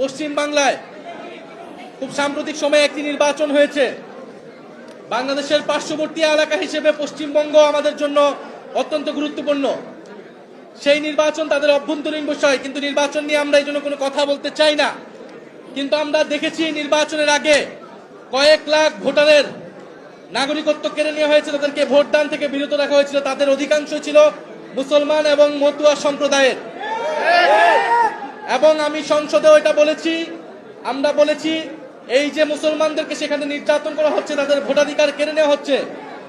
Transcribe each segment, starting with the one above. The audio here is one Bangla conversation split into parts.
পশ্চিম বাংলায় খুব সাম্প্রতিক সময়ে একটি নির্বাচন হয়েছে। বাংলাদেশের পার্শ্ববর্তী এলাকা হিসেবে পশ্চিমবঙ্গ আমাদের জন্য অত্যন্ত গুরুত্বপূর্ণ। সেই নির্বাচন তাদের অভ্যন্তরীণ বিষয়, কিন্তু নির্বাচন নিয়ে আমরা এই জন্য কোনো কথা বলতে চাই না। কিন্তু আমরা দেখেছি নির্বাচনের আগে কয়েক লাখ ভোটারের নাগরিকত্ব কেড়ে নেওয়া হয়েছে, তাদেরকে ভোটদান থেকে বিরত রাখা হয়েছিল। তাদের অধিকাংশ ছিল মুসলমান এবং মতুয়া সম্প্রদায়ের। এবং আমি সংসদেও এটা বলেছি, আমরা বলেছি এই যে মুসলমানদেরকে সেখানে নির্যাতন করা হচ্ছে, তাদের ভোটাধিকার কেড়ে নেওয়া হচ্ছে,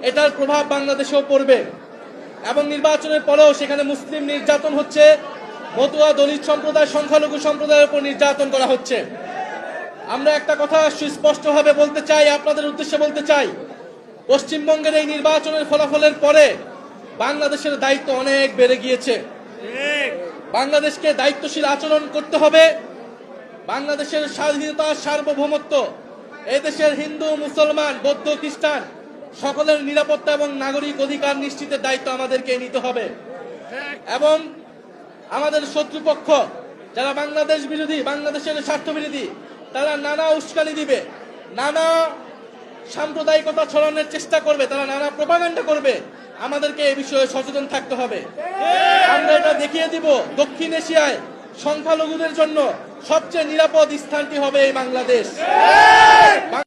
এটার প্রভাব বাংলাদেশেও পড়বে। এবং নির্বাচনের পরেও সেখানে মুসলিম নির্যাতন হচ্ছে, মতুয়া, দলিত সম্প্রদায়, সংখ্যালঘু সম্প্রদায়ের উপর নির্যাতন করা হচ্ছে। আমরা একটা কথা সুস্পষ্টভাবে বলতে চাই, আপনাদের উদ্দেশ্যে বলতে চাই, পশ্চিমবঙ্গের এই নির্বাচনের ফলাফলের পরে বাংলাদেশের দায়িত্ব অনেক বেড়ে গিয়েছে। বাংলাদেশকে দায়িত্বশীল আচরণ করতে হবে। বাংলাদেশের স্বাধীনতা, সার্বভৌমত্ব, এদেশের হিন্দু, মুসলমান, বৌদ্ধ, খ্রিস্টান সকলের নিরাপত্তা এবং নাগরিক অধিকার নিশ্চিতের দায়িত্ব আমাদেরকে নিতে হবে। এবং আমাদের শত্রুপক্ষ যারা বাংলাদেশ বিরোধী, বাংলাদেশের স্বার্থ বিরোধী, তারা নানা উস্কানি দিবে, নানা সাম্প্রদায়িকতা ছড়ানোর চেষ্টা করবে, তারা নানা প্রপাগান্ডা করবে। আমাদেরকে এই বিষয়ে সচেতন থাকতে হবে। আমরা এটা দেখিয়ে দিব দক্ষিণ এশিয়ায় সংখ্যালঘুদের জন্য সবচেয়ে নিরাপদ স্থানটি হবে এই বাংলাদেশ।